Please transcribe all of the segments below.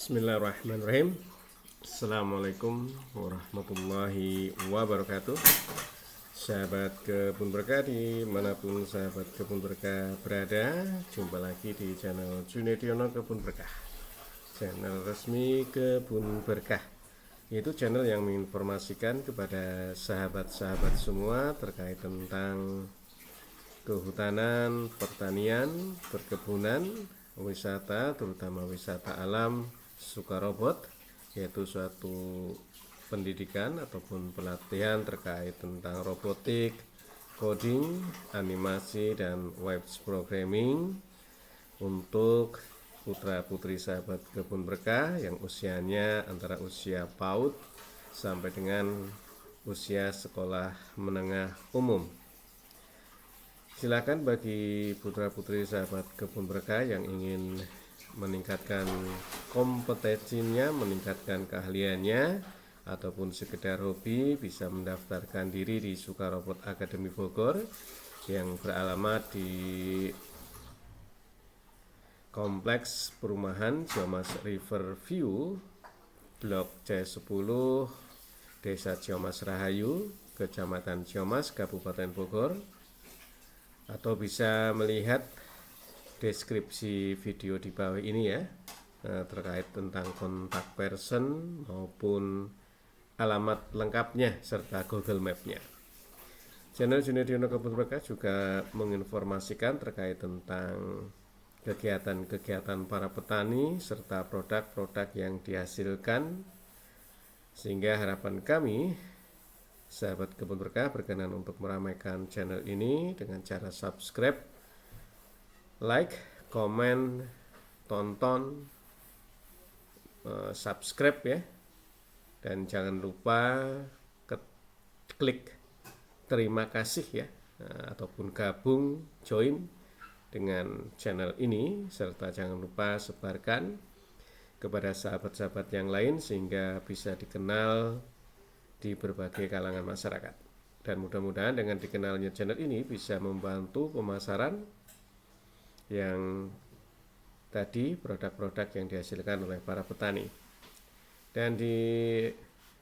Bismillahirrahmanirrahim. Assalamualaikum warahmatullahi wabarakatuh. Sahabat Kebun Berkah dimanapun sahabat Kebun Berkah berada, jumpa lagi di channel Junediono Kebun Berkah, channel resmi Kebun Berkah. Itu channel yang menginformasikan kepada sahabat-sahabat semua terkait tentang kehutanan, pertanian, perkebunan, wisata, terutama wisata alam Sukarobot, yaitu suatu pendidikan ataupun pelatihan terkait tentang robotik, coding, animasi, dan web programming untuk putra-putri sahabat Kebun Berkah yang usianya antara usia PAUD sampai dengan usia sekolah menengah umum. Silakan bagi putra-putri sahabat Kebun Berkah yang ingin meningkatkan kompetensinya, meningkatkan keahliannya, ataupun sekedar hobi, bisa mendaftarkan diri di Sukarobot Academy Bogor yang beralamat di Kompleks Perumahan Ciamas Riverview, Blok C10, Desa Ciamas Rahayu, Kecamatan Ciamas, Kabupaten Bogor, atau bisa melihat deskripsi video di bawah ini ya, terkait tentang kontak person maupun alamat lengkapnya serta Google Map-nya. Channel Junediono Kebun Berkah juga menginformasikan terkait tentang kegiatan-kegiatan para petani serta produk-produk yang dihasilkan, sehingga harapan kami sahabat Kebun Berkah berkenan untuk meramaikan channel ini dengan cara subscribe, like, komen, tonton, subscribe ya, dan jangan lupa klik terima kasih ya, ataupun gabung join dengan channel ini, serta jangan lupa sebarkan kepada sahabat-sahabat yang lain sehingga bisa dikenal di berbagai kalangan masyarakat. Dan mudah-mudahan dengan dikenalnya channel ini bisa membantu pemasaran yang tadi produk-produk yang dihasilkan oleh para petani. Dan di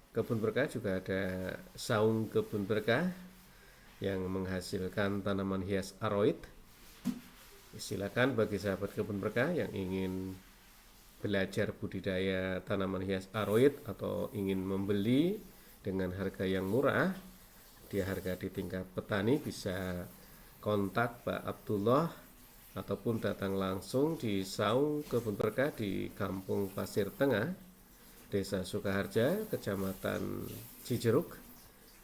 Kebun Berkah juga ada Saung Kebun Berkah yang menghasilkan tanaman hias aroid. Silakan bagi sahabat Kebun Berkah yang ingin belajar budidaya tanaman hias aroid atau ingin membeli dengan harga yang murah, di harga di tingkat petani, bisa kontak Pak Abdullah ataupun datang langsung di Saung Kebun Berkah di Kampung Pasir Tengah, Desa Sukaharja, Kecamatan Cijeruk,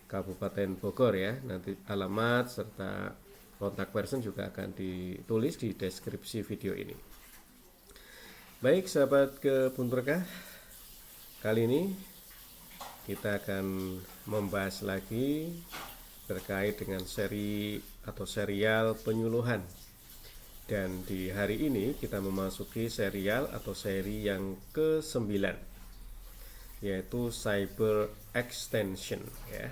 Kabupaten Bogor ya. Nanti alamat serta kontak person juga akan ditulis di deskripsi video ini. Baik sahabat Kebun Berkah, kali ini kita akan membahas lagi terkait dengan seri atau serial penyuluhan. Dan di hari ini kita memasuki serial atau seri yang ke-9, yaitu Cyber Extension ya,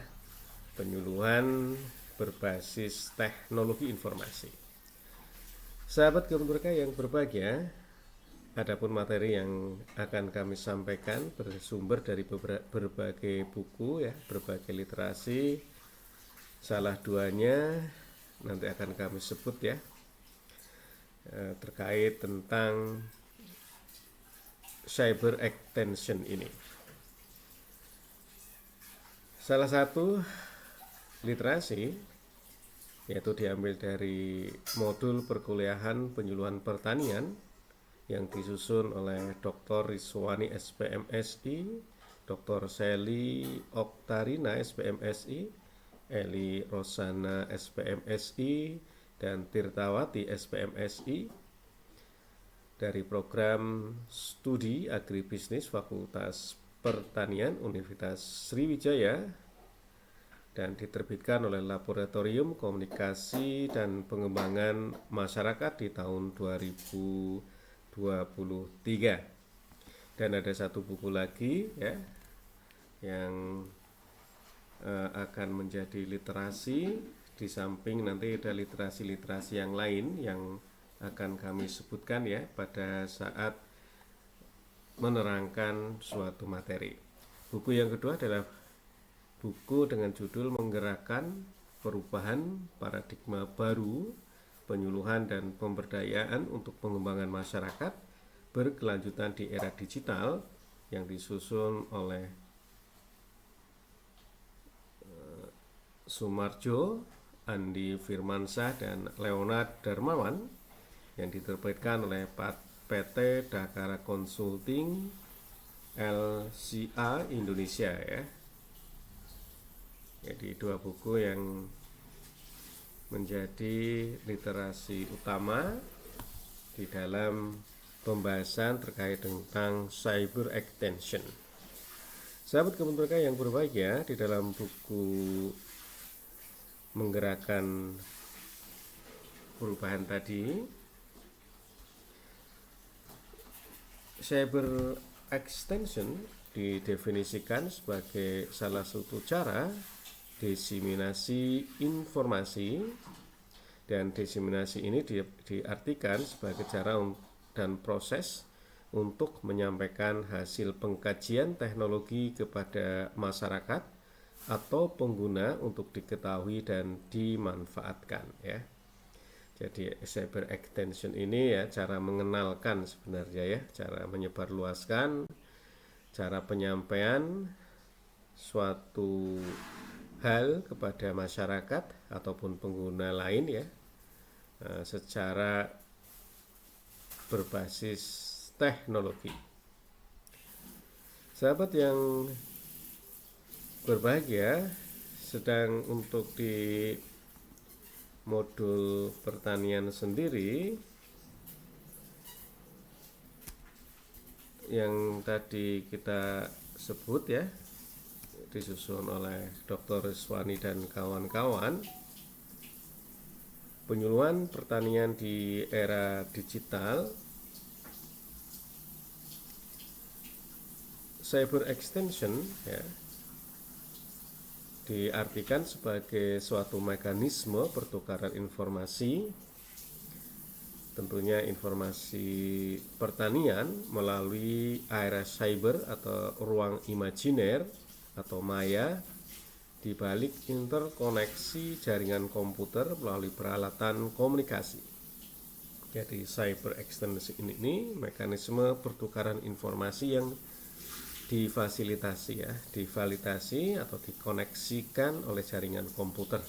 penyuluhan berbasis teknologi informasi. Sahabat Kebun Berkah yang berbahagia, adapun materi yang akan kami sampaikan bersumber dari berbagai buku ya, berbagai literasi. Salah duanya nanti akan kami sebut ya, terkait tentang cyber extension ini. Salah satu literasi yaitu diambil dari modul perkuliahan penyuluhan pertanian yang disusun oleh Dr. Rizwani SPMSI, Dr. Sally Oktarina SPMSI, Eli Rosana SPMSI, dan Tirtawati SPMSI dari program studi agribisnis Fakultas Pertanian Universitas Sriwijaya, dan diterbitkan oleh Laboratorium Komunikasi dan Pengembangan Masyarakat di tahun 2023. Dan ada satu buku lagi ya yang akan menjadi literasi, di samping nanti ada literasi-literasi yang lain yang akan kami sebutkan ya pada saat menerangkan suatu materi. Buku yang kedua adalah buku dengan judul Menggerakkan Perubahan Paradigma Baru, Penyuluhan dan Pemberdayaan untuk Pengembangan Masyarakat Berkelanjutan di Era Digital, yang disusun oleh Sumarjo, Andi Firmansyah, dan Leonard Darmawan, yang diterbitkan oleh PT Dakara Consulting LCA Indonesia ya. Jadi dua buku yang menjadi literasi utama di dalam pembahasan terkait tentang cyber extension. Sahabat Kebun Berkah yang berbahagia, di dalam buku Menggerakkan Perubahan tadi, cyber extension didefinisikan sebagai salah satu cara diseminasi informasi, dan diseminasi ini diartikan sebagai cara dan proses untuk menyampaikan hasil pengkajian teknologi kepada masyarakat atau pengguna untuk diketahui dan dimanfaatkan ya. Jadi cyber extension ini ya cara mengenalkan sebenarnya ya, cara menyebarluaskan, cara penyampaian suatu hal kepada masyarakat ataupun pengguna lain ya, secara berbasis teknologi. Sahabat yang berbahagia, sedang untuk di modul pertanian sendiri yang tadi kita sebut ya, disusun oleh Dr. Rizwani dan kawan-kawan, penyuluhan pertanian di era digital. Cyber extension ya, diartikan sebagai suatu mekanisme pertukaran informasi, tentunya informasi pertanian melalui area cyber atau ruang imajiner atau maya, di balik interkoneksi jaringan komputer melalui peralatan komunikasi. Jadi cyber extension ini mekanisme pertukaran informasi yang difasilitasi ya, divalidasi atau dikoneksikan oleh jaringan komputer.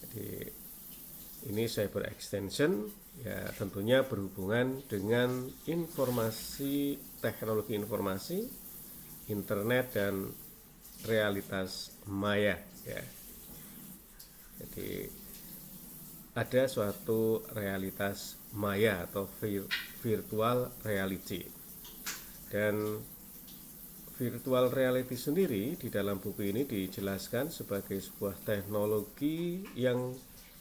Jadi ini cyber extension ya, tentunya berhubungan dengan informasi, teknologi informasi, internet dan realitas maya ya. Jadi ada suatu realitas maya atau virtual reality, dan virtual reality sendiri di dalam buku ini dijelaskan sebagai sebuah teknologi yang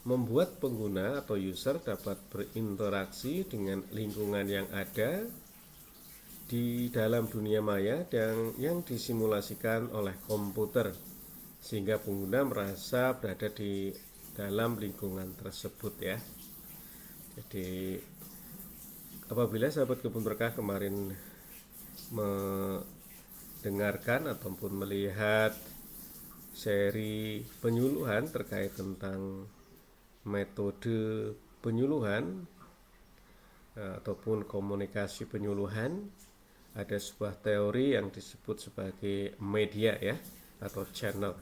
membuat pengguna atau user dapat berinteraksi dengan lingkungan yang ada di dalam dunia maya dan yang disimulasikan oleh komputer, sehingga pengguna merasa berada di dalam lingkungan tersebut ya. Jadi apabila sahabat Kebun Berkah kemarin dengarkan ataupun melihat seri penyuluhan terkait tentang metode penyuluhan ataupun komunikasi penyuluhan, ada sebuah teori yang disebut sebagai media ya atau channel.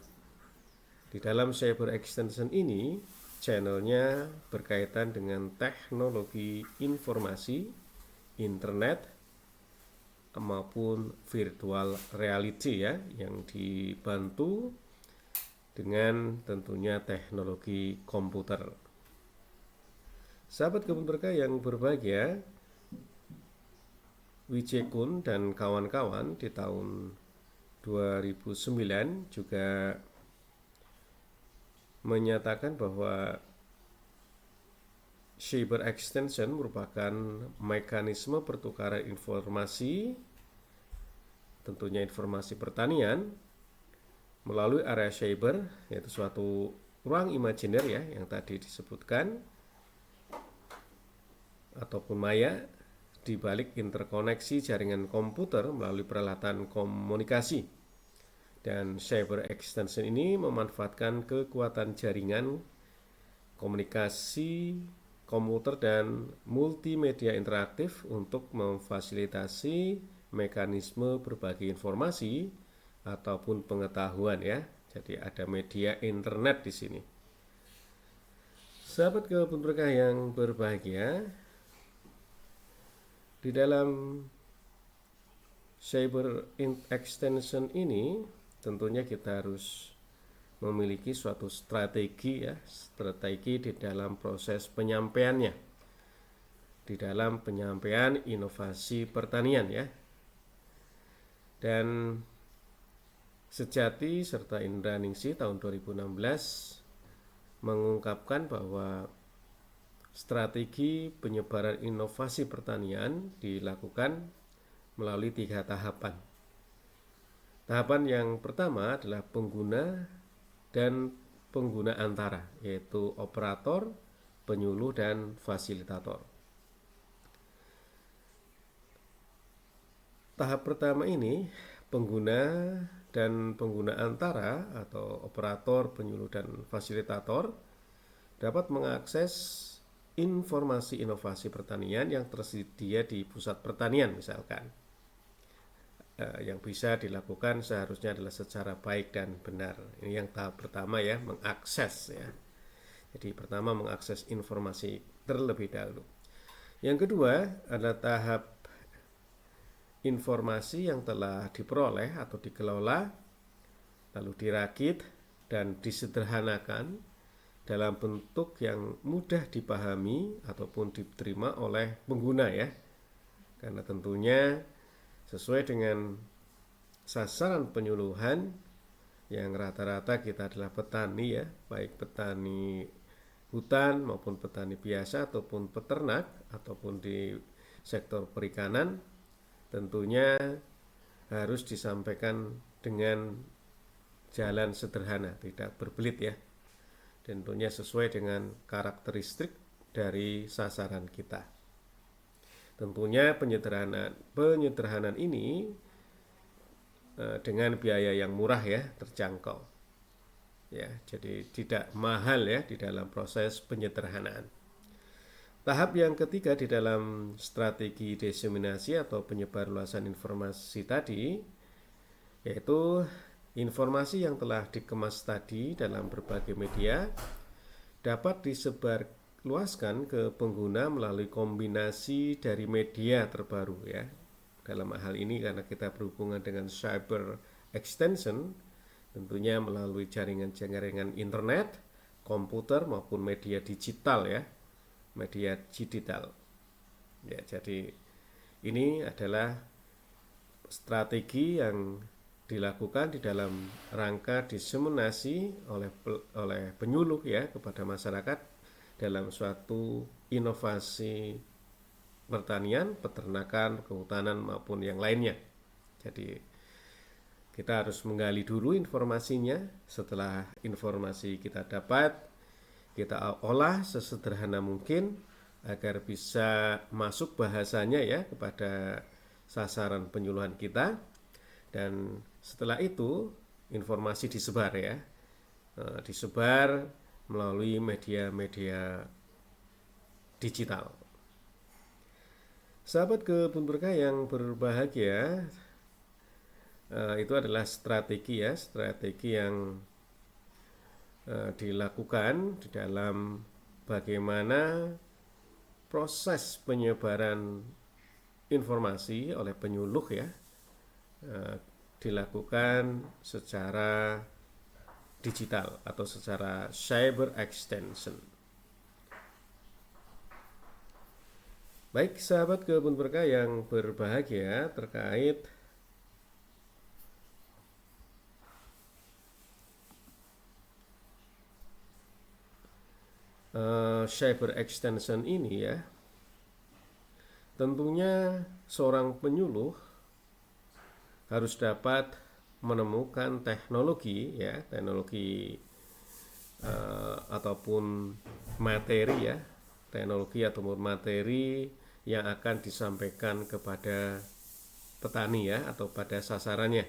Di dalam cyber extension ini, channelnya berkaitan dengan teknologi informasi, internet maupun virtual reality ya, yang dibantu dengan tentunya teknologi komputer. Sahabat Kebun Berkah yang berbahagia, Wijay Kun dan kawan-kawan di tahun 2009 juga menyatakan bahwa cyber extension merupakan mekanisme pertukaran informasi, tentunya informasi pertanian, melalui area cyber, yaitu suatu ruang imajiner ya yang tadi disebutkan, ataupun maya, di balik interkoneksi jaringan komputer melalui peralatan komunikasi. Dan cyber extension ini memanfaatkan kekuatan jaringan komunikasi komputer dan multimedia interaktif untuk memfasilitasi mekanisme berbagi informasi ataupun pengetahuan ya. Jadi ada media internet di sini. Sahabat kebun berkah yang berbahagia, di dalam cyber extension ini tentunya kita harus memiliki suatu strategi ya, strategi di dalam proses penyampaiannya, di dalam penyampaian inovasi pertanian ya. Dan Sejati serta Indra Ningsih tahun 2016 mengungkapkan bahwa strategi penyebaran inovasi pertanian dilakukan melalui 3 tahapan. Tahapan yang pertama adalah pengguna dan pengguna antara, yaitu operator, penyuluh, dan fasilitator. Tahap pertama ini, pengguna dan pengguna antara atau operator, penyuluh, dan fasilitator dapat mengakses informasi inovasi pertanian yang tersedia di pusat pertanian misalkan. Yang bisa dilakukan seharusnya adalah secara baik dan benar. Ini yang tahap pertama ya, mengakses ya. Jadi pertama mengakses informasi terlebih dahulu. Yang kedua adalah tahap informasi yang telah diperoleh atau dikelola, lalu dirakit dan disederhanakan dalam bentuk yang mudah dipahami ataupun diterima oleh pengguna ya. Karena tentunya sesuai dengan sasaran penyuluhan yang rata-rata kita adalah petani ya, baik petani hutan maupun petani biasa ataupun peternak ataupun di sektor perikanan, tentunya harus disampaikan dengan jalan sederhana, tidak berbelit ya. Tentunya sesuai dengan karakteristik dari sasaran kita. Tentunya penyederhanaan ini dengan biaya yang murah ya, terjangkau. Ya, jadi tidak mahal ya di dalam proses penyederhanaan. Tahap yang ketiga di dalam strategi diseminasi atau penyebarluasan informasi tadi, yaitu informasi yang telah dikemas tadi dalam berbagai media dapat disebarluaskan ke pengguna melalui kombinasi dari media terbaru ya. Dalam hal ini karena kita berhubungan dengan cyber extension, tentunya melalui jaringan internet, komputer maupun media digital ya. Media digital. Ya, jadi ini adalah strategi yang dilakukan di dalam rangka diseminasi oleh penyuluh ya kepada masyarakat dalam suatu inovasi pertanian, peternakan, kehutanan maupun yang lainnya. Jadi kita harus menggali dulu informasinya. Setelah informasi kita dapat, kita olah sesederhana mungkin agar bisa masuk bahasanya ya kepada sasaran penyuluhan kita. Dan setelah itu informasi disebar ya, disebar melalui media-media digital. Sahabat kebun berkah yang berbahagia, itu adalah strategi ya, strategi yang dilakukan di dalam bagaimana proses penyebaran informasi oleh penyuluh ya, dilakukan secara digital atau secara cyber extension. Baik sahabat kebun berkah yang berbahagia, terkait cyber extension ini ya, tentunya seorang penyuluh harus dapat menemukan teknologi ya, teknologi ataupun materi ya, teknologi ataupun materi yang akan disampaikan kepada petani ya, atau pada sasarannya.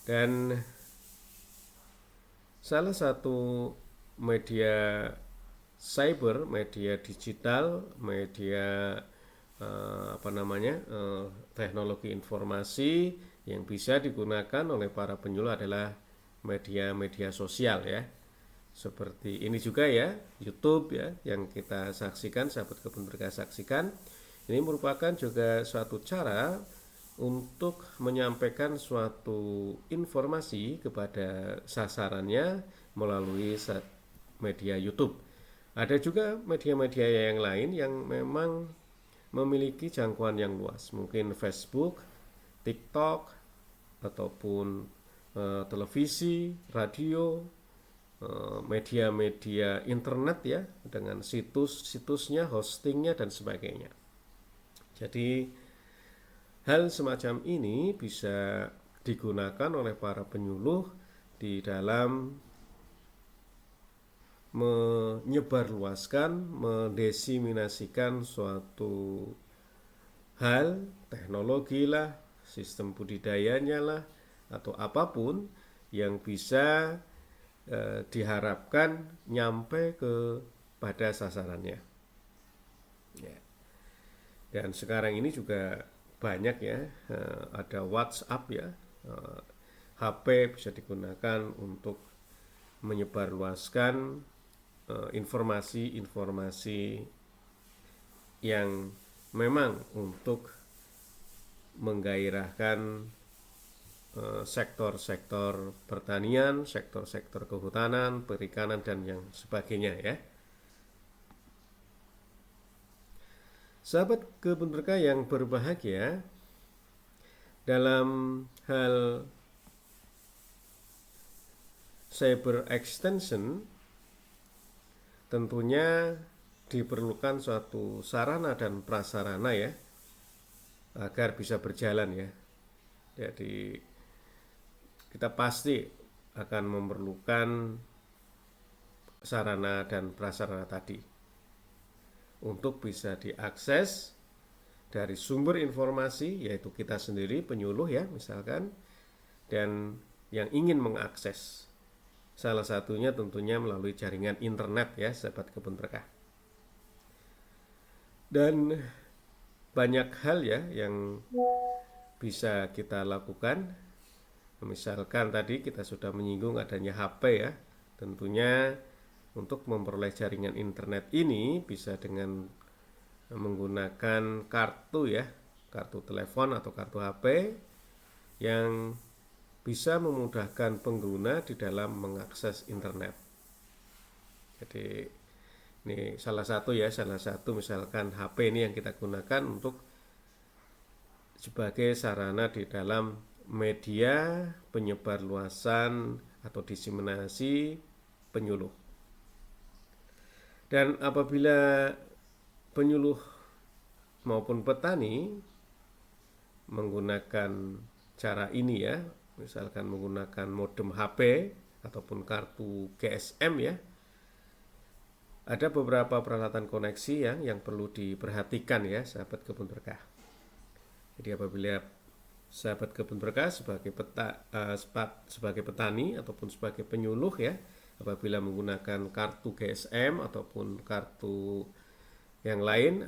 Dan salah satu media cyber, media digital, media teknologi informasi yang bisa digunakan oleh para penyuluh adalah media-media sosial ya. Seperti ini juga ya, YouTube ya, yang kita saksikan, sahabat kebun berkah saksikan. Ini merupakan juga suatu cara untuk menyampaikan suatu informasi kepada sasarannya melalui media YouTube. Ada juga media-media yang lain yang memang memiliki jangkauan yang luas, mungkin Facebook, TikTok, ataupun televisi, radio, media-media internet ya, dengan situs-situsnya, hostingnya, dan sebagainya. Jadi hal semacam ini bisa digunakan oleh para penyuluh di dalam menyebarluaskan, mendesiminasikan suatu hal, teknologi lah, sistem budidayanya lah, atau apapun yang bisa diharapkan nyampe pada sasarannya. Ya. Dan sekarang ini juga banyak ya, ada WhatsApp ya, HP bisa digunakan untuk menyebarluaskan informasi-informasi yang memang untuk menggairahkan sektor-sektor pertanian, sektor-sektor kehutanan, perikanan, dan yang sebagainya ya. Sahabat kebun berkah yang berbahagia, dalam hal cyber extension tentunya diperlukan suatu sarana dan prasarana ya, agar bisa berjalan ya. Jadi kita pasti akan memerlukan sarana dan prasarana tadi untuk bisa diakses dari sumber informasi, yaitu kita sendiri penyuluh ya misalkan, dan yang ingin mengakses. Salah satunya tentunya melalui jaringan internet ya, sahabat kebun berkah. Dan banyak hal ya yang bisa kita lakukan. Misalkan tadi kita sudah menyinggung adanya HP ya. Tentunya untuk memperoleh jaringan internet ini bisa dengan menggunakan kartu ya, kartu telepon atau kartu HP yang bisa memudahkan pengguna di dalam mengakses internet. Jadi ini salah satu misalkan HP ini yang kita gunakan untuk sebagai sarana di dalam media penyebarluasan atau diseminasi penyuluh. Dan apabila penyuluh maupun petani menggunakan cara ini ya, misalkan menggunakan modem HP ataupun kartu GSM ya, ada beberapa peralatan koneksi yang perlu diperhatikan ya, sahabat kebun berkah. Jadi apabila sahabat kebun berkah sebagai petani ataupun sebagai penyuluh ya, apabila menggunakan kartu GSM ataupun kartu yang lain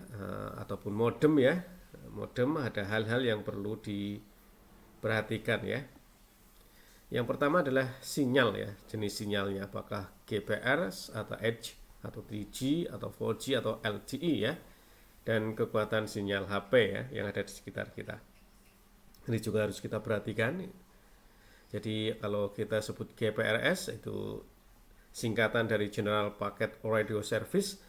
ataupun modem ya, modem ada hal-hal yang perlu diperhatikan ya. Yang pertama adalah sinyal ya, jenis sinyalnya apakah GPRS atau Edge atau 3G atau 4G atau LTE ya, dan kekuatan sinyal HP ya yang ada di sekitar kita. Ini juga harus kita perhatikan. Jadi kalau kita sebut GPRS itu singkatan dari General Packet Radio Service,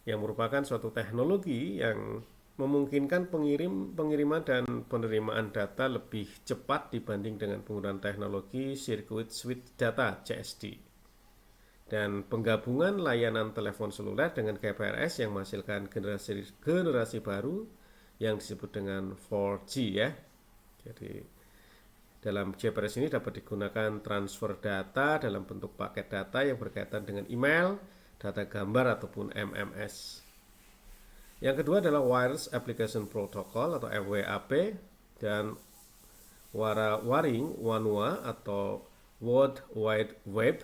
yang merupakan suatu teknologi yang memungkinkan pengiriman dan penerimaan data lebih cepat dibanding dengan penggunaan teknologi Circuit Switch Data (CSD). Dan penggabungan layanan telepon seluler dengan GPRS yang menghasilkan generasi baru yang disebut dengan 4G ya. Jadi dalam GPRS ini dapat digunakan transfer data dalam bentuk paket data yang berkaitan dengan email, data gambar ataupun MMS. Yang kedua adalah Wireless Application Protocol atau WAP, dan waring WANWA atau World Wide Web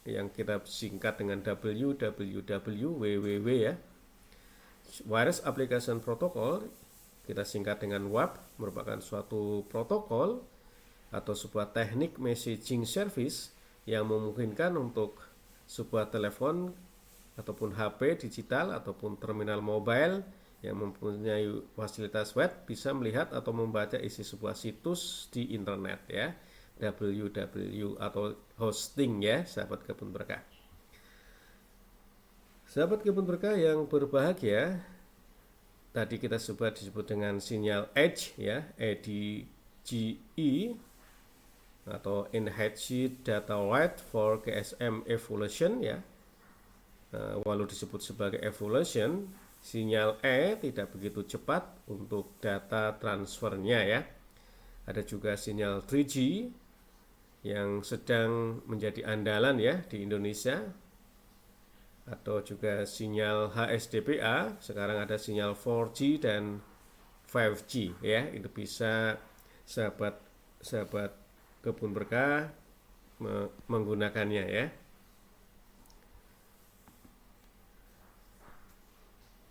yang kita singkat dengan WWW ya. Wireless Application Protocol kita singkat dengan WAP, merupakan suatu protokol atau sebuah teknik messaging service yang memungkinkan untuk sebuah telepon ataupun HP digital ataupun terminal mobile yang mempunyai fasilitas web bisa melihat atau membaca isi sebuah situs di internet ya, www atau hosting ya, sahabat kebun berkah. Sahabat kebun berkah yang berbahagia, tadi kita disebut dengan sinyal Edge ya, EDGE atau Enhanced Data Rate for GSM Evolution ya. Walau disebut sebagai evolution, sinyal E tidak begitu cepat untuk data transfernya ya. Ada juga sinyal 3G yang sedang menjadi andalan ya di Indonesia, atau juga sinyal HSDPA. Sekarang ada sinyal 4G dan 5G ya. Itu bisa sahabat kebun berkah menggunakannya ya.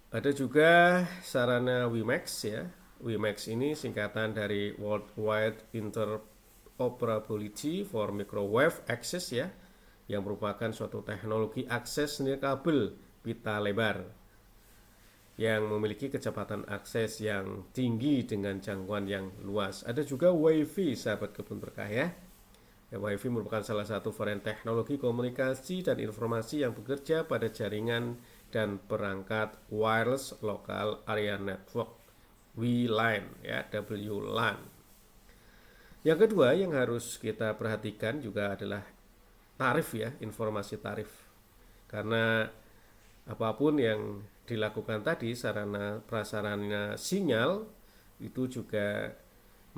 Ada juga sarana WiMAX ya. WiMAX ini singkatan dari Worldwide Interoperability for Microwave Access ya, yang merupakan suatu teknologi akses nirkabel pita lebar yang memiliki kecepatan akses yang tinggi dengan jangkauan yang luas. Ada juga Wi-Fi, sahabat kebun berkah ya. Wi-Fi merupakan salah satu varian teknologi komunikasi dan informasi yang bekerja pada jaringan dan perangkat wireless local area network WLAN ya, WLAN. Yang kedua yang harus kita perhatikan juga adalah tarif ya, informasi tarif. Karena apapun yang dilakukan tadi, sarana prasarana sinyal itu juga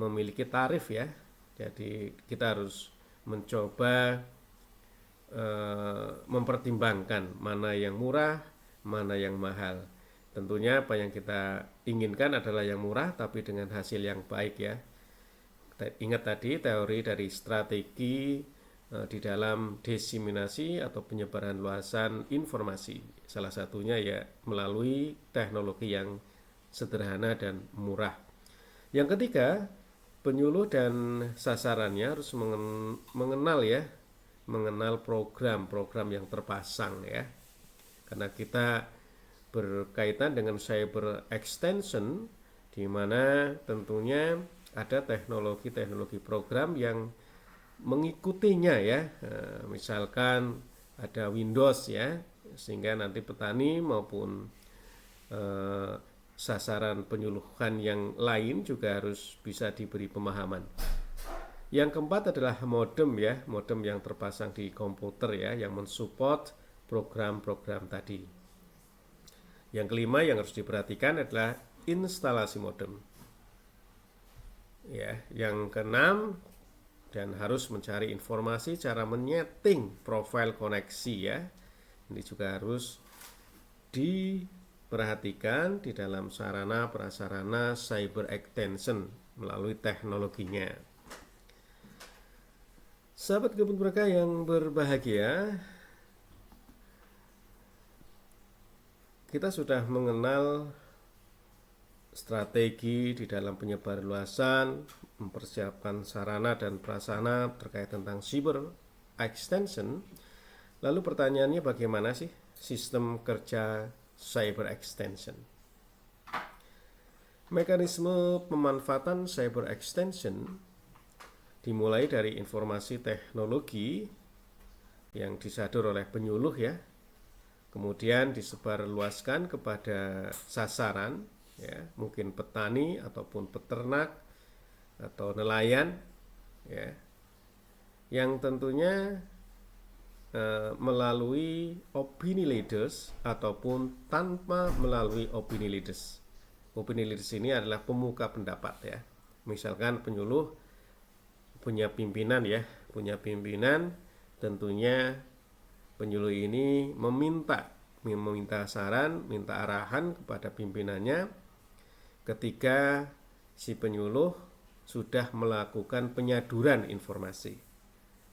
memiliki tarif ya. Jadi kita harus mencoba mempertimbangkan mana yang murah, mana yang mahal. Tentunya apa yang kita inginkan adalah yang murah tapi dengan hasil yang baik ya. Ingat tadi teori dari strategi di dalam diseminasi atau penyebaran luasan informasi. Salah satunya ya melalui teknologi yang sederhana dan murah. Yang ketiga, penyuluh dan sasarannya harus mengenal program-program yang terpasang ya. Karena kita berkaitan dengan cyber extension, di mana tentunya ada teknologi-teknologi program yang mengikutinya ya. Misalkan ada Windows ya, sehingga nanti petani maupun sasaran penyuluhan yang lain juga harus bisa diberi pemahaman. Yang keempat adalah modem ya, modem yang terpasang di komputer ya, yang mensupport program-program tadi. Yang kelima yang harus diperhatikan adalah instalasi modem. Ya, yang keenam, dan harus mencari informasi cara menyeting profil koneksi ya. Ini juga harus diperhatikan di dalam sarana prasarana cyber extension melalui teknologinya. Sahabat kebun berkah yang berbahagia, kita sudah mengenal strategi di dalam penyebaran luasan, mempersiapkan sarana dan prasarana terkait tentang cyber extension. Lalu pertanyaannya, bagaimana sih sistem kerja cyber extension? Mekanisme pemanfaatan cyber extension dimulai dari informasi teknologi yang disadur oleh penyuluh ya, kemudian disebarluaskan kepada sasaran ya, mungkin petani ataupun peternak atau nelayan ya, yang tentunya melalui opini leaders ataupun tanpa melalui opini leaders. Opini leaders ini adalah pemuka pendapat ya. Misalkan penyuluh punya pimpinan ya, tentunya penyuluh ini meminta meminta saran, minta arahan kepada pimpinannya ketika si penyuluh sudah melakukan penyaduran informasi.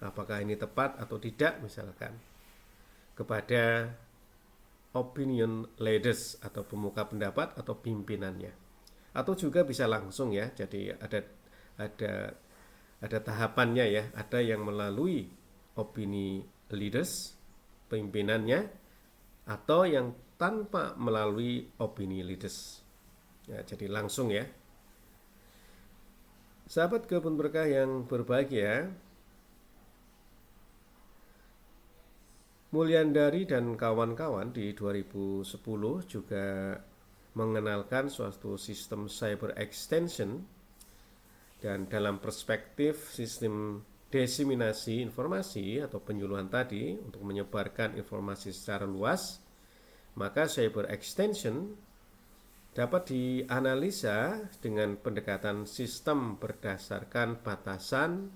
Apakah ini tepat atau tidak misalkan. Kepada opinion leaders atau pemuka pendapat atau pimpinannya. Atau juga bisa langsung ya. Jadi ada tahapannya ya. Ada yang melalui opini leaders, pimpinannya, atau yang tanpa melalui opini leaders. Ya, jadi langsung ya. Sahabat Kebun Berkah yang berbahagia, Mulyandari dan kawan-kawan di 2010 juga mengenalkan suatu sistem cyber extension, dan dalam perspektif sistem diseminasi informasi atau penyuluhan tadi untuk menyebarkan informasi secara luas, maka cyber extension dapat dianalisa dengan pendekatan sistem berdasarkan batasan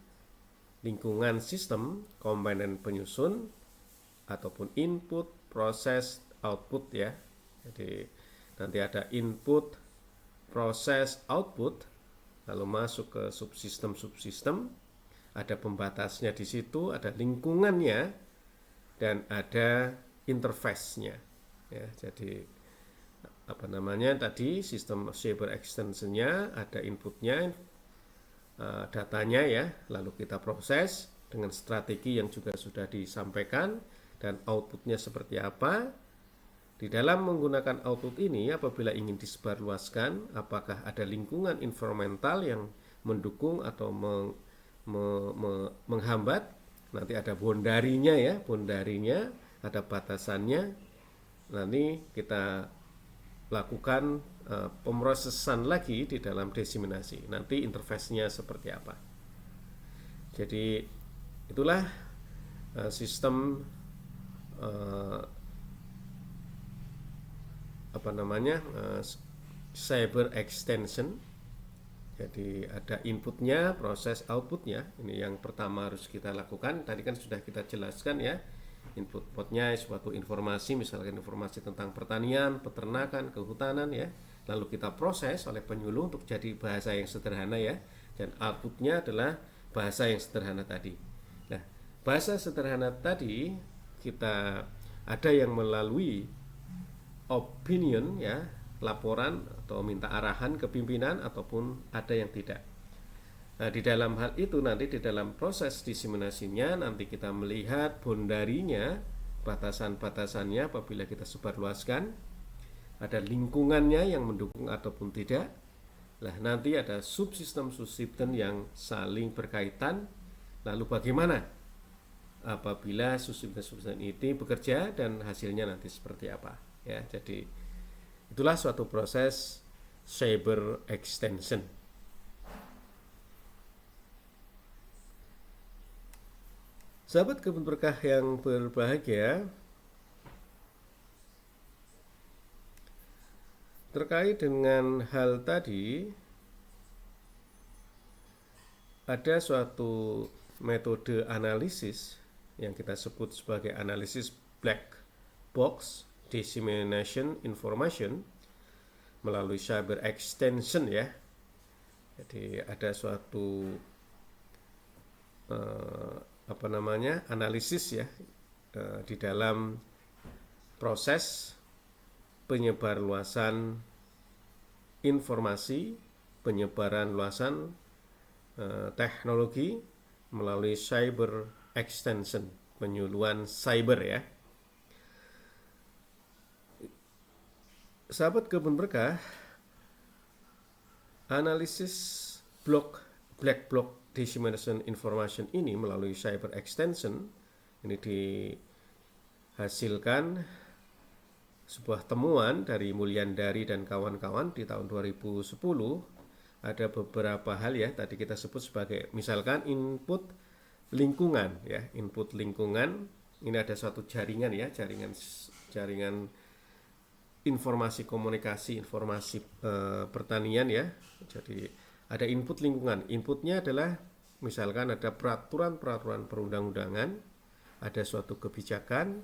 lingkungan sistem, komponen penyusun, ataupun input, proses, output ya. Jadi nanti ada input, proses, output, lalu masuk ke subsistem, ada pembatasnya di situ, ada lingkungannya, dan ada interface-nya. Ya, jadi tadi sistem cyber extension-nya ada inputnya, datanya ya, lalu kita proses dengan strategi yang juga sudah disampaikan, dan outputnya seperti apa. Di dalam menggunakan output ini, apabila ingin disebarluaskan, apakah ada lingkungan environmental yang mendukung atau menghambat, nanti ada boundary-nya ya, ada batasannya. Nanti kita lakukan pemrosesan lagi di dalam diseminasi. Nanti interface-nya seperti apa. Jadi itulah sistem cyber extension. Jadi ada inputnya, proses, outputnya. Ini yang pertama harus kita lakukan. Tadi kan sudah kita jelaskan ya. Inputnya suatu informasi, misalkan informasi tentang pertanian, peternakan, kehutanan ya. Lalu kita proses oleh penyuluh untuk jadi bahasa yang sederhana ya. Dan outputnya adalah bahasa yang sederhana tadi. Nah, bahasa sederhana tadi kita ada yang melalui opinion ya, laporan atau minta arahan ke pimpinan, ataupun ada yang tidak. Nah, di dalam hal itu nanti di dalam proses diseminasinya nanti kita melihat boundary-nya, batasan-batasannya apabila kita sebarluaskan, ada lingkungannya yang mendukung ataupun tidak. Nah, nanti ada subsistem yang saling berkaitan. Lalu bagaimana apabila subsistem ini bekerja dan hasilnya nanti seperti apa ya. Jadi itulah suatu proses cyber extension. Sahabat Kebun Berkah yang berbahagia, terkait dengan hal tadi, ada suatu metode analisis yang kita sebut sebagai analisis black box dissemination information melalui cyber extension ya. Jadi ada suatu analisis ya di dalam proses penyebarluasan informasi, penyebaran luasan teknologi melalui cyber extension, penyuluhan cyber ya. Sahabat Kebun Berkah, analisis black box dissemination information ini melalui cyber extension ini dihasilkan sebuah temuan dari Mulyandari dan kawan-kawan di tahun 2010. Ada beberapa hal ya, tadi kita sebut sebagai misalkan input lingkungan ya, input lingkungan. Ini ada suatu jaringan ya, jaringan informasi komunikasi, informasi pertanian ya. Jadi ada input lingkungan. Inputnya adalah misalkan ada peraturan perundang-undangan, ada suatu kebijakan,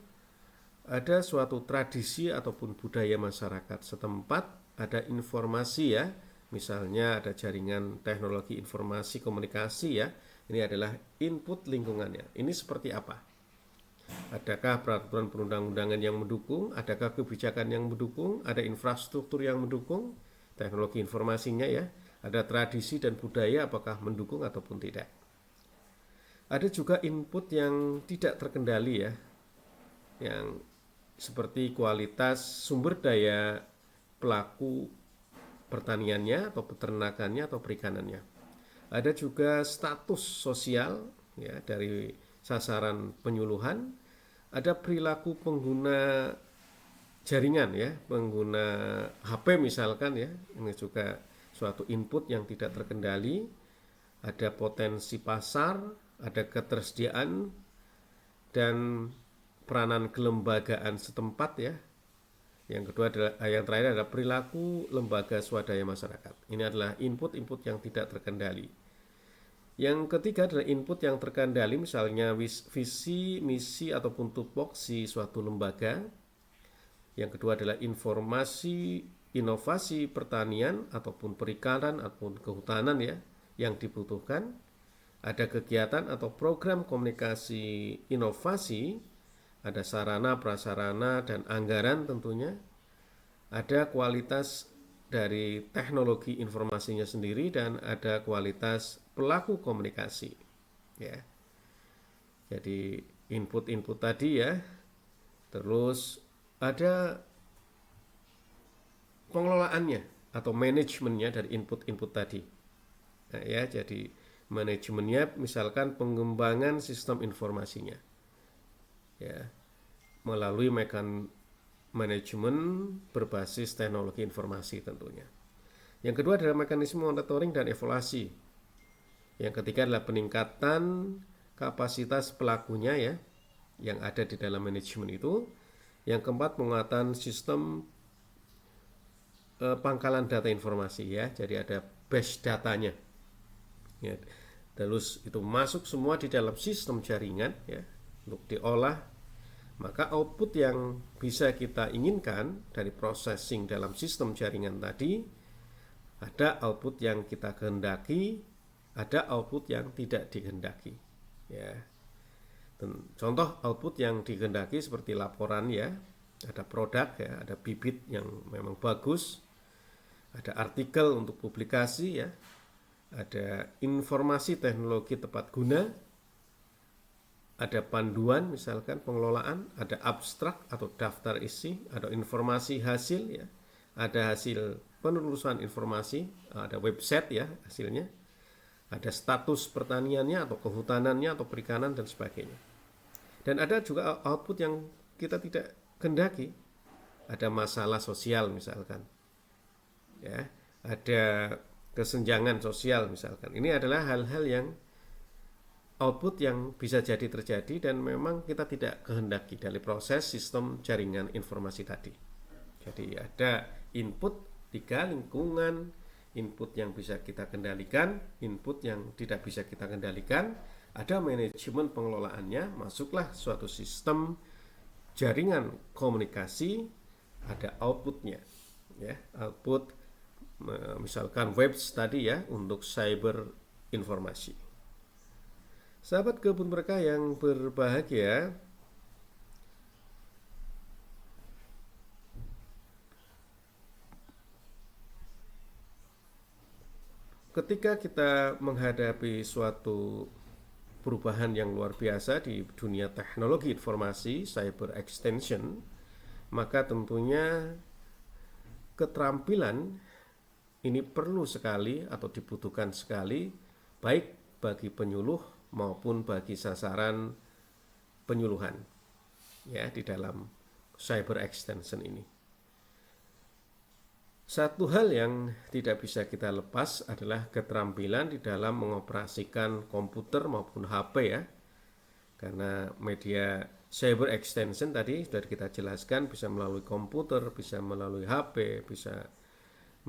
ada suatu tradisi ataupun budaya masyarakat setempat, ada informasi ya, misalnya ada jaringan teknologi informasi komunikasi ya, ini adalah input lingkungannya. Ini seperti apa? Adakah peraturan perundang-undangan yang mendukung? Adakah kebijakan yang mendukung? Ada infrastruktur yang mendukung? Teknologi informasinya ya. Ada tradisi dan budaya apakah mendukung ataupun tidak? Ada juga input yang tidak terkendali ya, yang seperti kualitas sumber daya pelaku pertaniannya atau peternakannya atau perikanannya. Ada juga status sosial ya dari sasaran penyuluhan. Ada perilaku pengguna jaringan ya, pengguna HP misalkan ya, ini juga suatu input yang tidak terkendali. Ada potensi pasar, ada ketersediaan dan peranan kelembagaan setempat ya. Yang kedua adalah yang terakhir adalah perilaku lembaga swadaya masyarakat. Ini adalah input-input yang tidak terkendali. Yang ketiga adalah input yang terkendali, misalnya visi, misi ataupun tupoksi suatu lembaga. Yang kedua adalah informasi, inovasi pertanian ataupun perikanan ataupun kehutanan ya yang dibutuhkan. Ada kegiatan atau program komunikasi inovasi, ada sarana, prasarana, dan anggaran tentunya. Ada kualitas dari teknologi informasinya sendiri dan ada kualitas pelaku komunikasi ya. Jadi input-input tadi ya. Terus ada pengelolaannya atau manajemennya dari input-input tadi. Nah, ya, jadi manajemennya misalkan pengembangan sistem informasinya ya melalui manajemen berbasis teknologi informasi tentunya. Yang kedua adalah mekanisme monitoring dan evaluasi. Yang ketiga adalah peningkatan kapasitas pelakunya ya yang ada di dalam manajemen itu. Yang keempat penguatan sistem pangkalan data informasi ya. Jadi ada base datanya. Ya. Terus itu masuk semua di dalam sistem jaringan ya untuk diolah. Maka output yang bisa kita inginkan dari processing dalam sistem jaringan tadi, ada output yang kita kehendaki, ada output yang tidak dikehendaki ya. Contoh output yang dikehendaki seperti laporan ya, ada produk ya, ada bibit yang memang bagus, ada artikel untuk publikasi ya, ada informasi teknologi tepat guna, ada panduan misalkan pengelolaan, ada abstrak atau daftar isi, ada informasi hasil ya, ada hasil penelusuran informasi, ada website ya hasilnya, ada status pertaniannya atau kehutanannya atau perikanan dan sebagainya. Dan ada juga output yang kita tidak kehendaki, ada masalah sosial misalkan ya, ada kesenjangan sosial misalkan. Ini adalah hal-hal yang output yang bisa jadi terjadi dan memang kita tidak kehendaki dari proses sistem jaringan informasi tadi. Jadi ada input 3 lingkungan, input yang bisa kita kendalikan, input yang tidak bisa kita kendalikan, ada manajemen pengelolaannya, masuklah suatu sistem jaringan komunikasi, ada outputnya ya, output misalkan web tadi ya untuk cyber informasi. Sahabat kebun berkah yang berbahagia, ketika kita menghadapi suatu perubahan yang luar biasa di dunia teknologi informasi, cyber extension, maka tentunya keterampilan ini perlu sekali atau dibutuhkan sekali, baik bagi penyuluh maupun bagi sasaran penyuluhan ya di dalam cyber extension ini. Satu hal yang tidak bisa kita lepas adalah keterampilan di dalam mengoperasikan komputer maupun HP ya. Karena media cyber extension tadi sudah kita jelaskan bisa melalui komputer, bisa melalui HP, bisa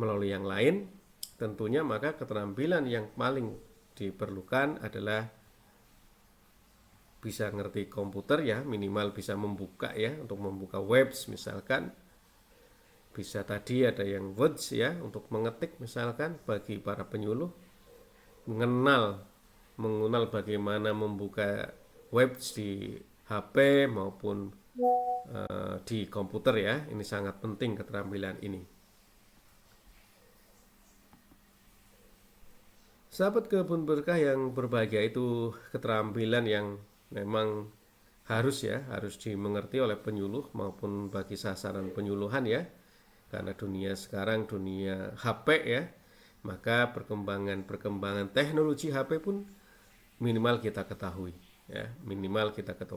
melalui yang lain. Tentunya maka keterampilan yang paling diperlukan adalah bisa ngerti komputer ya, minimal bisa membuka ya, untuk membuka web misalkan. Bisa tadi ada yang words ya, untuk mengetik misalkan bagi para penyuluh, mengenal bagaimana membuka web di HP maupun di komputer ya. Ini sangat penting keterampilan ini. Sahabat kebun berkah yang berbahagia, itu keterampilan yang memang harus dimengerti oleh penyuluh maupun bagi sasaran penyuluhan ya. Karena dunia sekarang dunia HP ya, maka perkembangan teknologi HP pun minimal kita ketahui ya,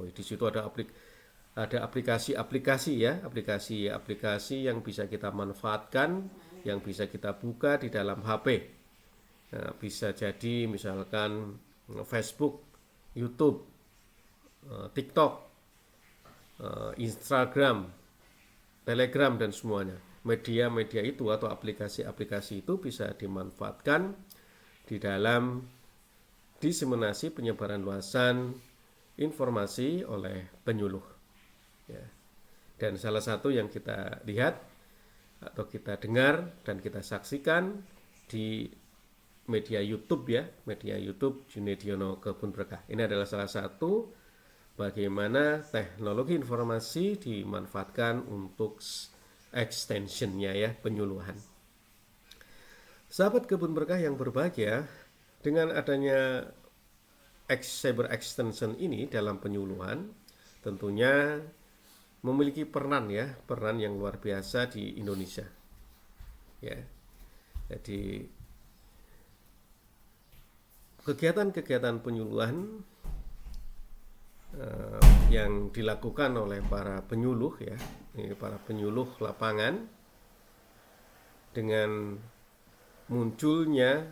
Di situ ada aplikasi-aplikasi ya, aplikasi yang bisa kita manfaatkan, yang bisa kita buka di dalam HP. Nah, bisa jadi misalkan Facebook, YouTube, TikTok, Instagram, Telegram, dan semuanya. Media-media itu atau aplikasi-aplikasi itu bisa dimanfaatkan di dalam diseminasi penyebaran luasan informasi oleh penyuluh ya. Dan salah satu yang kita lihat atau kita dengar dan kita saksikan di media YouTube ya, media YouTube Junediono Kebun Berkah. Ini adalah salah satu bagaimana teknologi informasi dimanfaatkan untuk extensionnya ya, penyuluhan. Sahabat Kebun Berkah yang berbahagia, dengan adanya cyber extension ini dalam penyuluhan, tentunya memiliki peran yang luar biasa di Indonesia ya. Jadi kegiatan-kegiatan penyuluhan yang dilakukan oleh para penyuluh ya, para penyuluh lapangan, dengan munculnya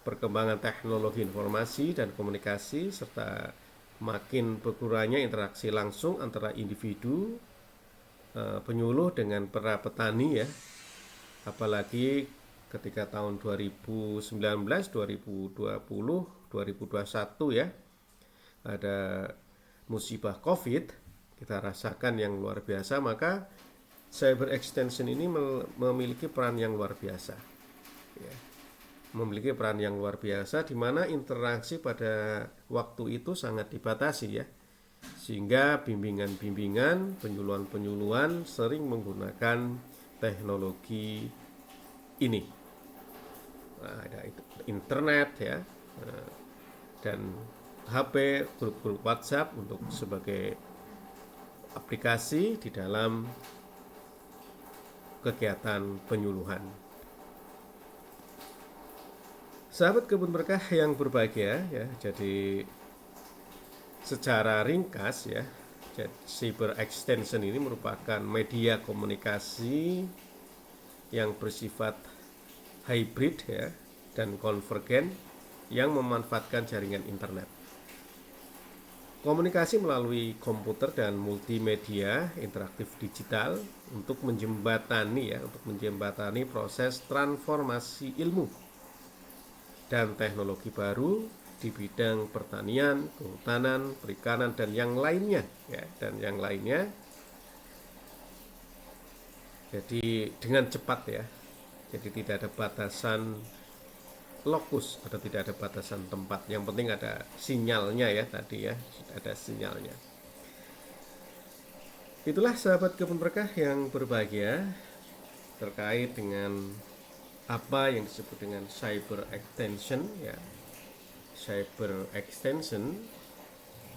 perkembangan teknologi informasi dan komunikasi serta makin berkurangnya interaksi langsung antara individu penyuluh dengan para petani ya, apalagi ketika tahun 2019, 2020, 2021 ya, ada musibah COVID kita rasakan yang luar biasa, maka cyber extension ini memiliki peran yang luar biasa ya. Memiliki peran yang luar biasa di mana interaksi pada waktu itu sangat dibatasi ya, sehingga bimbingan-bimbingan, penyuluhan-penyuluhan sering menggunakan teknologi ini. Nah, ada internet ya, dan HP, grup-grup WhatsApp untuk sebagai aplikasi di dalam kegiatan penyuluhan. Sahabat Kebun Berkah yang berbahagia ya, jadi secara ringkas ya, cyber extension ini merupakan media komunikasi yang bersifat hybrid ya dan konvergen yang memanfaatkan jaringan internet. Komunikasi melalui komputer dan multimedia interaktif digital untuk menjembatani proses transformasi ilmu dan teknologi baru di bidang pertanian, kehutanan, perikanan, dan yang lainnya ya, Jadi dengan cepat ya. Jadi tidak ada batasan lokus atau tidak ada batasan tempat. Yang penting ada sinyalnya ya tadi ya, ada sinyalnya. Itulah sahabat Kebun Berkah yang berbahagia terkait dengan apa yang disebut dengan cyber extension ya. Cyber extension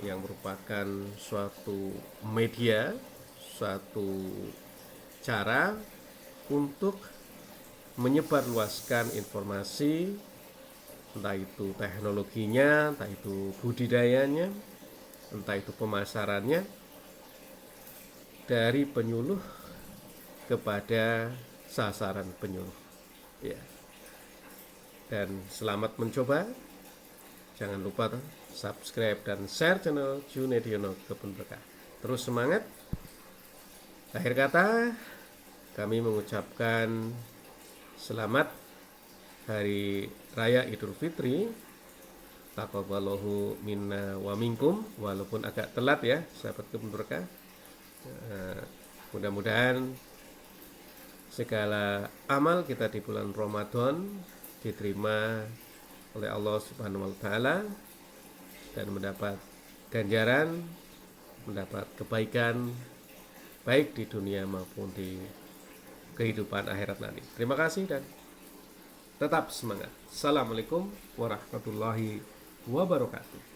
yang merupakan suatu media, suatu cara untuk menyebarluaskan informasi, entah itu teknologinya, entah itu budidayanya, entah itu pemasarannya, dari penyuluh kepada sasaran penyuluh ya. Dan selamat mencoba. Jangan lupa subscribe dan share channel Junediono Kebun Berkah. Terus semangat. Akhir kata, kami mengucapkan selamat Hari Raya Idul Fitri taqabbalallahu minna wa minkum, walaupun agak telat ya sahabat kebun berkah. Mudah-mudahan segala amal kita di bulan Ramadan diterima oleh Allah Subhanahu wa taala dan mendapat ganjaran, mendapat kebaikan baik di dunia maupun di kehidupan akhirat nanti. Terima kasih dan tetap semangat. Assalamualaikum warahmatullahi wabarakatuh.